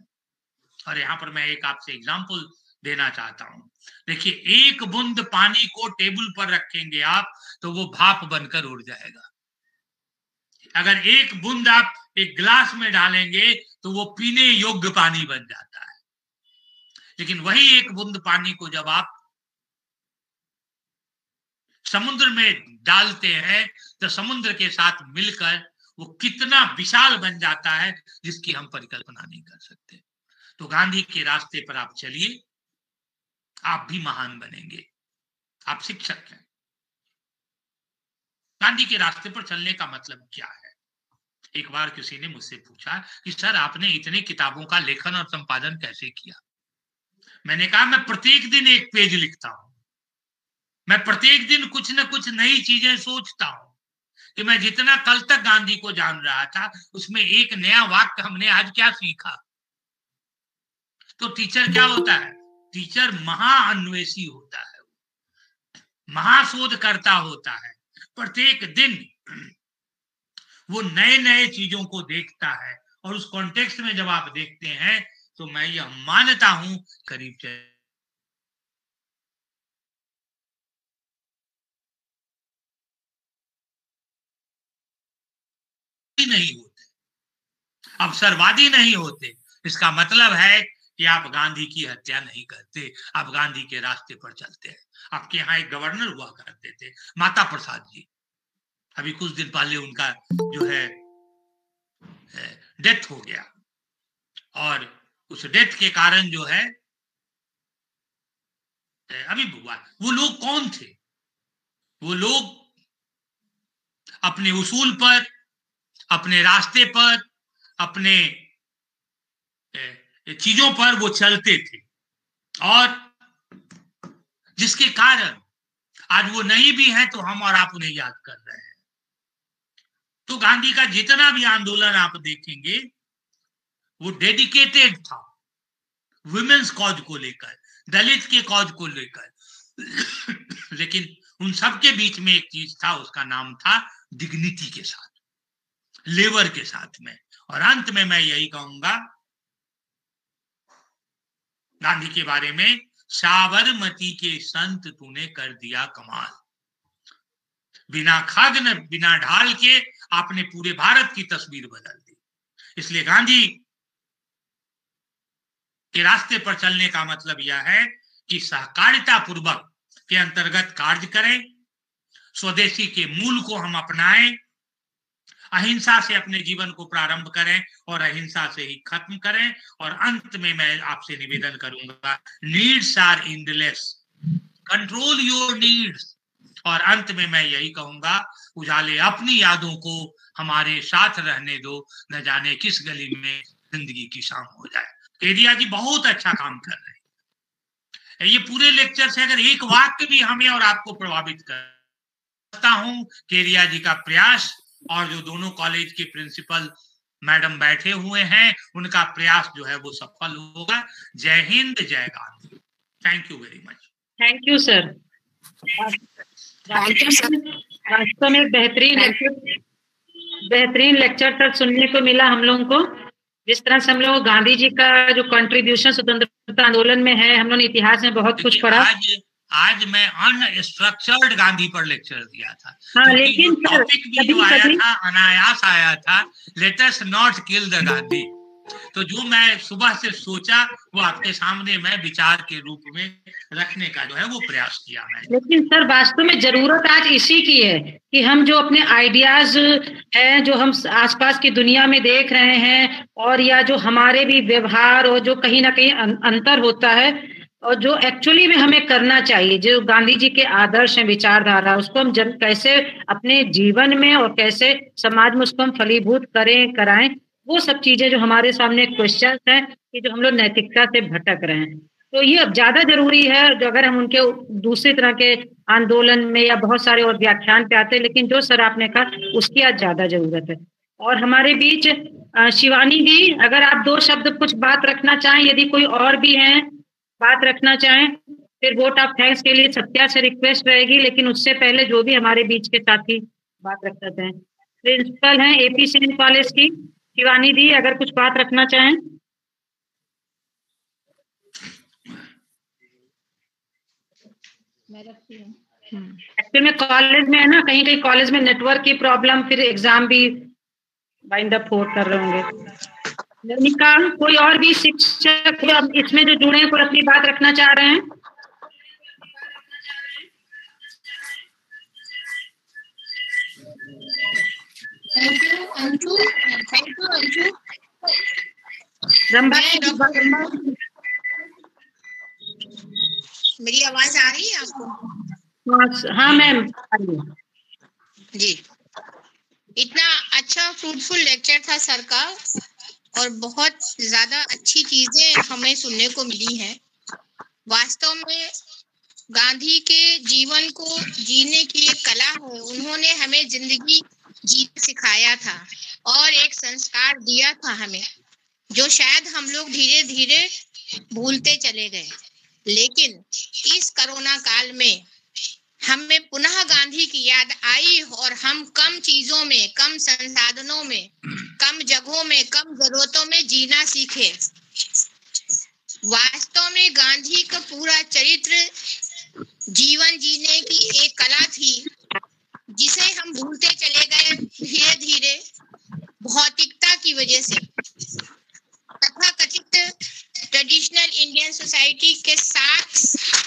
और यहां पर मैं एक आपसे एग्जांपल देना चाहता हूं। देखिए, एक बूंद पानी को टेबल पर रखेंगे आप तो वो भाप बनकर उड़ जाएगा। अगर एक बूंद आप एक ग्लास में डालेंगे तो वो पीने योग्य पानी बन जाता है। लेकिन वही एक बूंद पानी को जब आप समुद्र में डालते हैं तो समुद्र के साथ मिलकर वो कितना विशाल बन जाता है जिसकी हम परिकल्पना नहीं कर सकते। तो गांधी के रास्ते पर आप चलिए, आप भी महान बनेंगे। आप शिक्षक हैं। गांधी के रास्ते पर चलने का मतलब क्या है? एक बार किसी ने मुझसे पूछा कि सर, आपने इतने किताबों का लेखन और संपादन कैसे किया? मैंने कहा, मैं प्रत्येक दिन एक पेज लिखता हूं। मैं प्रत्येक दिन कुछ न कुछ नई चीजें सोचता हूं कि मैं जितना कल तक गांधी को जान रहा था उसमें एक नया वाक्य हमने आज क्या सीखा। तो टीचर क्या होता है? टीचर महाअन्वेषी होता है, महाशोधकर्ता होता है। प्रत्येक दिन वो नए नए चीजों को देखता है। और उस कॉन्टेक्स्ट में जब आप देखते हैं तो मैं यह मानता हूं करीब नहीं होते, अवसरवादी नहीं होते। इसका मतलब है कि आप गांधी की हत्या नहीं करते, आप गांधी के रास्ते पर चलते हैं। आपके यहाँ एक गवर्नर हुआ करते थे, माता प्रसाद जी। अभी कुछ दिन पहले उनका जो है डेथ हो गया। और उस डेथ के कारण जो है अभी हुआ, वो लोग कौन थे? वो लोग अपने उसूल पर, अपने रास्ते पर, अपने चीजों पर वो चलते थे। और जिसके कारण आज वो नहीं भी है तो हम और आप उन्हें याद कर रहे हैं। तो गांधी का जितना भी आंदोलन आप देखेंगे वो डेडिकेटेड था, वुमेन्स कॉज को लेकर, दलित के कॉज को लेकर, लेकिन उन सब के बीच में एक चीज था, उसका नाम था डिग्निटी के साथ, लेबर के साथ में। और अंत में मैं यही कहूंगा गांधी के बारे में, साबरमती के संत तूने कर दिया कमाल। बिना खाद न बिना ढाल के आपने पूरे भारत की तस्वीर बदल दी। इसलिए गांधी के रास्ते पर चलने का मतलब यह है कि सहकारिता पूर्वक के अंतर्गत कार्य करें, स्वदेशी के मूल को हम अपनाएं, अहिंसा से अपने जीवन को प्रारंभ करें और अहिंसा से ही खत्म करें। और अंत में मैं आपसे निवेदन करूंगा, needs are endless, control your needs. और अंत में मैं यही कहूंगा, उजाले अपनी यादों को हमारे साथ रहने दो, न जाने किस गली में जिंदगी की शाम हो जाए। केडिया जी बहुत अच्छा काम कर रहे हैं। ये पूरे लेक्चर से अगर एक वाक्य भी हमें और आपको प्रभावित करता हूं, केडिया जी का प्रयास और जो दोनों कॉलेज के प्रिंसिपल मैडम बैठे हुए हैं, उनका प्रयास जो है वो सफल होगा। जय हिंद, जय Gandhi. Thank you very much. Thank you sir. वास्तव में बेहतरीन लेक्चर सर सुनने को मिला हम लोगों को। जिस तरह से हम लोग गांधी जी का जो कंट्रीब्यूशन स्वतंत्रता आंदोलन में है, हम लोग ने इतिहास में बहुत कुछ पढ़ा। आज मैं अनस्ट्रक्चर्ड गांधी पर लेक्चर दिया था। हाँ, लेकिन टॉपिक भी जो आया था अनायास आया था, let us not kill the Gandhi. तो जो मैं सुबह से सोचा वो आपके सामने मैं विचार के रूप में रखने का जो है वो प्रयास किया मैंने। लेकिन सर वास्तव में जरूरत आज इसी की है कि हम जो अपने आइडियाज हैं, जो हम आसपास की दुनिया में देख रहे हैं, और या जो हमारे भी व्यवहार और जो कहीं ना कहीं अंतर होता है, और जो एक्चुअली में हमें करना चाहिए, जो गांधी जी के आदर्श हैं, विचारधारा, उसको हम कैसे अपने जीवन में और कैसे समाज में उसको हम फलीभूत कराएं, वो सब चीजें जो हमारे सामने क्वेश्चंस हैं कि जो हम लोग नैतिकता से भटक रहे हैं। तो ये अब ज्यादा जरूरी है, जो अगर हम उनके दूसरी तरह के आंदोलन में या बहुत सारे और व्याख्यान पे आते हैं, लेकिन जो सर आपने कहा उसकी आज ज्यादा जरूरत है। और हमारे बीच शिवानी जी, अगर आप दो शब्द कुछ बात रखना चाहें, यदि कोई और भी हैं बात रखना चाहें, फिर वोट ऑफ थैंक्स के लिए सत्या से रिक्वेस्ट रहेगी। लेकिन उससे पहले जो भी हमारे बीच के साथी बात रख सकते हैं, प्रिंसिपल हैं AP सिंह कॉलेज की शिवानी दी, अगर कुछ बात रखना चाहें। मैं रखती हूँ। एक्चुअली में कॉलेज में है ना, कहीं कहीं कॉलेज में नेटवर्क की प्रॉब्लम, फिर एग्जाम भी बाइंड अप कर रहे होंगे। निकाल कोई और भी शिक्षक इसमें जो जुड़े हैं, कोई अपनी बात रखना चाह रहे हैं? Thank you Anshu, thank you Anshu. मेरी आवाज आ रही है आपको? हाँ मैम जी। इतना अच्छा फ्रूटफुल लेक्चर था सर का, और बहुत ज्यादा अच्छी चीजें हमें सुनने को मिली हैं। वास्तव में गांधी के जीवन को जीने की एक कला है। उन्होंने हमें जिंदगी जीना सिखाया था और एक संस्कार दिया था हमें, जो शायद हम लोग धीरे धीरे भूलते चले गए। लेकिन इस कोरोना काल में हमें पुनः गांधी की याद आई, और हम कम चीजों में, कम संसाधनों में, कम जगहों में, कम जरूरतों में जीना सीखे। वास्तव में गांधी का पूरा चरित्र जीवन जीने की एक कला थी, जिसे हम भूलते चले गए धीरे धीरे भौतिकता की वजह से। तथा कथित ट्रेडिशनल इंडियन सोसाइटी के साथ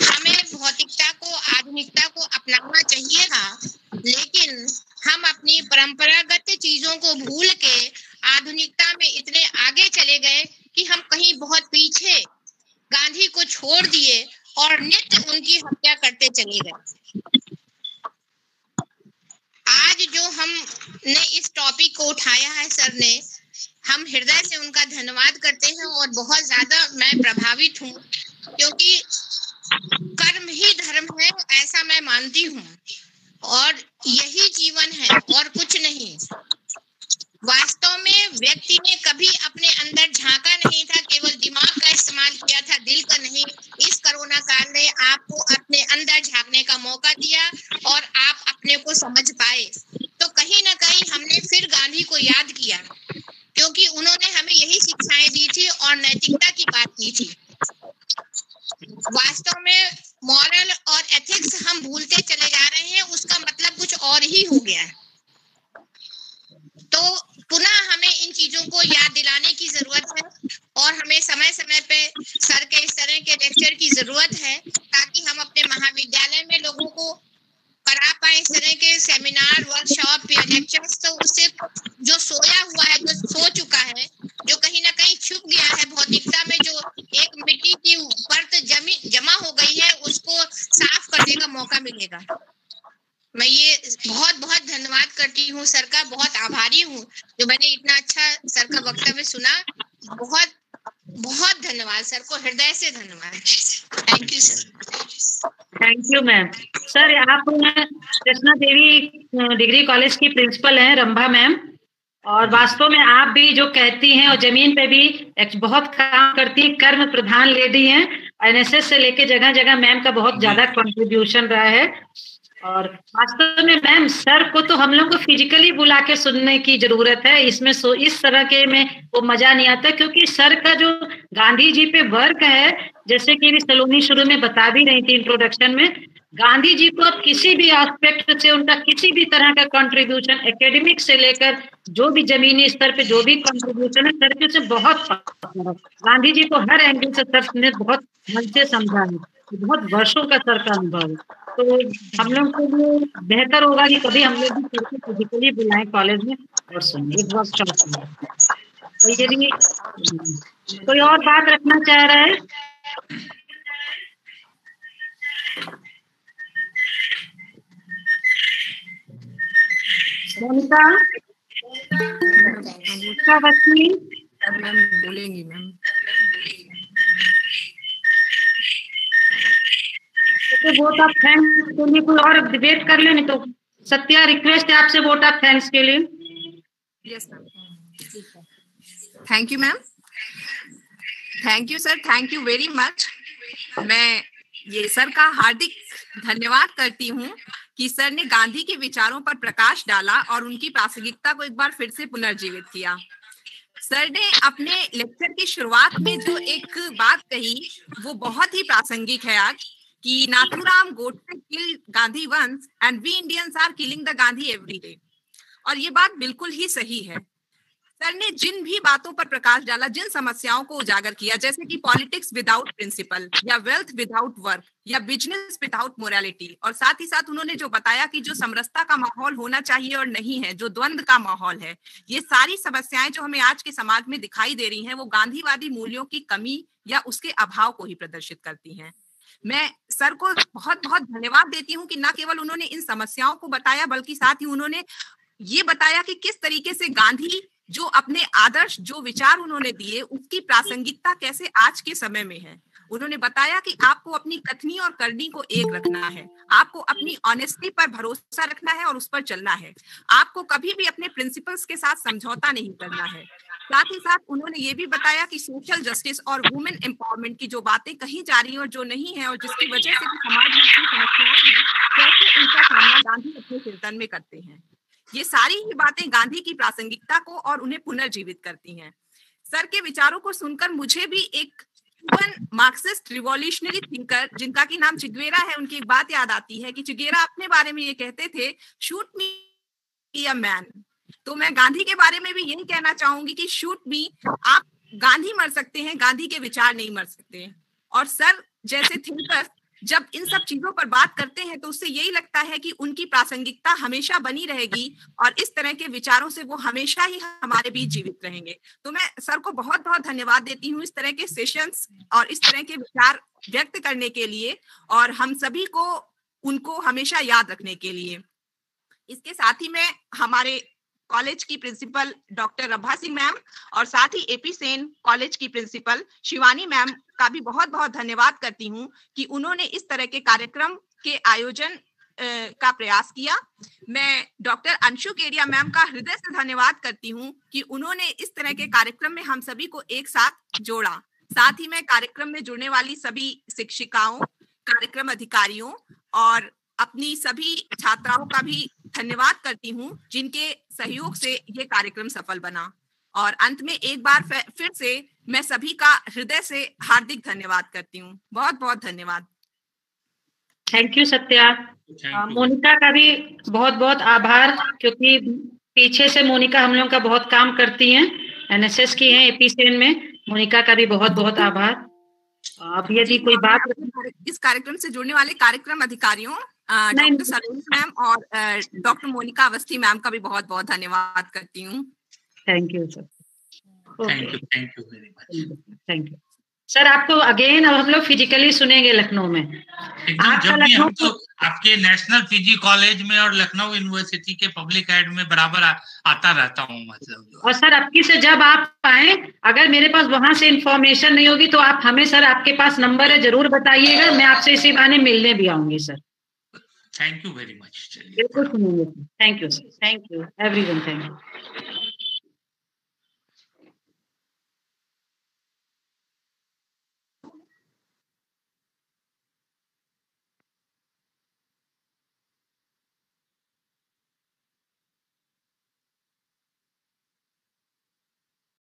हमें भौतिकता को, आधुनिकता को अपनाना चाहिए था, लेकिन हम अपनी परंपरागत चीजों को भूल के आधुनिकता में इतने आगे चले गए कि हम कहीं बहुत पीछे गांधी को छोड़ दिए और नित्य उनकी हत्या करते चले गए। आज जो हमने इस टॉपिक को उठाया है सर ने, हम हृदय से उनका धन्यवाद करते हैं, और बहुत ज्यादा मैं प्रभावित हूँ, क्योंकि कर्म ही धर्म है ऐसा मैं मानती हूँ, और यही जीवन है और कुछ नहीं। वास्तव में व्यक्ति ने कभी अपने अंदर झांका नहीं था, केवल दिमाग का इस्तेमाल किया था थी और नैतिकता की बात की थी। वास्तव में मॉरल और एथिक्स हम भूलते चले जा रहे हैं, उसका मतलब कुछ और ही हो गया है। तो पुनः हमें इन चीजों को याद दिलाने की जरूरत है और हमें समय समय पे सर के इस तरह के लेक्चर की जरूरत है ताकि हम अपने महाविद्यालय में लोगों को करा पाए इस तरह के सेमिनार, वर्कशॉप या लेक्चर्स। तो उससे जो सोया हुआ है, जो सो चुका है, जो कहीं ना कहीं छुप गया है भौतिकता में, जो एक मिट्टी की परत जमा हो गई है, उसको साफ करने का मौका मिलेगा। मैं ये बहुत बहुत धन्यवाद करती हूँ सर का, बहुत आभारी हूँ जो मैंने इतना अच्छा सर का वक्तव्य सुना। बहुत बहुत धन्यवाद सर को, हृदय से धन्यवाद। Thank you sir. Thank you ma'am. Sir आप कृष्णा देवी डिग्री कॉलेज की प्रिंसिपल हैं, रंभा मैम, और वास्तव में आप भी जो कहती हैं और जमीन पे भी बहुत काम करती हैं, कर्म प्रधान लेडी हैं। एनएसएस से लेके जगह जगह मैम का बहुत ज्यादा कंट्रीब्यूशन रहा है। और वास्तव में मैम सर को तो हम लोग को फिजिकली बुला के सुनने की जरूरत है। इसमें इस तरह के में वो मजा नहीं आता, क्योंकि सर का जो गांधी जी पे वर्क है, जैसे कि सलोनी शुरू में बता भी रही थी इंट्रोडक्शन में, गांधी जी को अब किसी भी एस्पेक्ट से उनका किसी भी तरह का कंट्रीब्यूशन, एकेडमिक से लेकर जो भी जमीनी स्तर पे जो भी कंट्रीब्यूशन है, सर के से बहुत गांधी जी को हर एंगल से सर ने बहुत मन से समझा है। बहुत वर्षों का सर का अनुभव है। तो हम लोग के लिए बेहतर होगा कि कभी हम लोग भी सर को फिजिकली बुलाएं कॉलेज में और सुने एक वर्कशॉप में। तो यदि कोई और बात रखना चाह रहा है? मोनिका मैम बोलेंगी मैम। तो वोट ऑफ थैंक्स के लिए कोई और डिबेट कर ले, नहीं तो सत्या रिक्वेस्ट है आपसे वोट ऑफ थैंक्स के लिए। Yes ma'am. Thank you ma'am. Thank you sir, thank you very much. मैं ये सर का हार्दिक धन्यवाद करती हूँ कि सर ने गांधी के विचारों पर प्रकाश डाला और उनकी प्रासंगिकता को एक बार फिर से पुनर्जीवित किया। सर ने अपने लेक्चर की शुरुआत में जो एक बात कही वो बहुत ही प्रासंगिक है आज, कि Nathuram Godse killed Gandhi once and we Indians are killing the Gandhi every day. और ये बात बिल्कुल ही सही है। सर ने जिन भी बातों पर प्रकाश डाला, जिन समस्याओं को उजागर किया, जैसे कि पॉलिटिक्स विदाउट प्रिंसिपल, या वेल्थ विदाउट वर्क, या बिजनेस विदाउट मोरालिटी, और साथ ही साथ उन्होंने जो बताया कि जो समरसता का माहौल होना चाहिए और नहीं है, जो द्वंद्व का माहौल है, ये सारी समस्याएं जो हमें आज के समाज में दिखाई दे रही हैं, वो गांधीवादी मूल्यों की कमी या उसके अभाव को ही प्रदर्शित करती हैं। मैं सर को बहुत बहुत धन्यवाद देती हूँ कि न केवल उन्होंने इन समस्याओं को बताया, बल्कि साथ ही उन्होंने ये बताया कि किस तरीके से गांधी जो अपने आदर्श, जो विचार उन्होंने दिए, उसकी प्रासंगिकता कैसे आज के समय में है। उन्होंने बताया कि आपको अपनी कथनी और करनी को एक रखना है, आपको अपनी ऑनेस्टी पर भरोसा रखना है और उस पर चलना है, आपको कभी भी अपने प्रिंसिपल्स के साथ समझौता नहीं करना है। साथ ही साथ उन्होंने ये भी बताया कि सोशल जस्टिस और वुमेन एम्पावरमेंट की जो बातें कही जा रही हैं और जो नहीं है, और जिसकी वजह से समाज में समस्याएं हैं, कैसे उनका सामना गांधी अपने कीर्तन में करते हैं। ये सारी ही बातें गांधी की प्रासंगिकता को और उन्हें पुनर्जीवित करती हैं। सर के विचारों को सुनकर मुझे भी एक मार्क्सिस्ट रिवॉल्यूशनरी थिंकर जिनका की नाम चिगुएरा है, उनकी एक बात याद आती है कि चिगुएरा अपने बारे में ये कहते थे, शूट मी अ मैन। तो मैं गांधी के बारे में भी यही कहना चाहूंगी कि शूट मी, आप गांधी मर सकते हैं, गांधी के विचार नहीं मर सकते। और सर जैसे थिंकर जब इन सब चीजों पर बात करते हैं तो उससे यही लगता है कि उनकी प्रासंगिकता हमेशा बनी रहेगी और इस तरह के विचारों से वो हमेशा ही हमारे बीच जीवित रहेंगे। तो मैं सर को बहुत बहुत धन्यवाद देती हूँ इस तरह के सेशंस और इस तरह के विचार व्यक्त करने के लिए, और हम सभी को उनको हमेशा याद रखने के लिए। इसके साथ ही मैं हमारे कॉलेज की principal doctor Rambha Singh ma'am और साथ ही एपी सेन कॉलेज की प्रिंसिपल शिवानी मैम का भी बहुत बहुत धन्यवाद करती हूँ कि उन्होंने इस तरह के कार्यक्रम के आयोजन का प्रयास किया। मैं डॉक्टर अंशु केडिया मैम का हृदय से धन्यवाद करती हूँ कि उन्होंने इस तरह के कार्यक्रम में हम सभी को एक साथ जोड़ा। साथ ही मैं कार्यक्रम में जुड़ने वाली सभी शिक्षिकाओं, कार्यक्रम अधिकारियों और अपनी सभी छात्राओं का भी धन्यवाद करती हूँ जिनके सहयोग से ये कार्यक्रम सफल बना। और अंत में एक बार फिर से मैं सभी का हृदय से हार्दिक धन्यवाद करती हूँ। बहुत बहुत धन्यवाद। Thank you Satya. मोनिका का भी बहुत बहुत आभार, क्योंकि पीछे से मोनिका हम लोगों का बहुत काम करती हैं, एनएसएस की हैं एपीसीएन में। मोनिका का भी बहुत बहुत आभार। अब यदि कोई बात इस कार्यक्रम से जुड़ने वाले कार्यक्रम अधिकारियों डॉक्टर सरोज मैम और डॉक्टर मोनिका अवस्थी मैम का भी बहुत बहुत धन्यवाद करती हूँ। Thank you sir. Thank you very much. Thank you sir. आपको अगेन अब हम लोग फिजिकली सुनेंगे लखनऊ में। जब भी हम तो आपके नेशनल पीजी कॉलेज में और लखनऊ यूनिवर्सिटी के पब्लिक एड में बराबर आता रहता हूँ, मतलब। और सर आपकी से जब आप आए, अगर मेरे पास वहां से इंफॉर्मेशन नहीं होगी तो आप हमें, सर आपके पास नंबर है, जरूर बताइएगा। मैं आपसे इसी बहाने मिलने भी आऊंगी sir. Thank you very much. बिल्कुल सुनेंगे। Thank you sir. Thank you everyone. Thank you.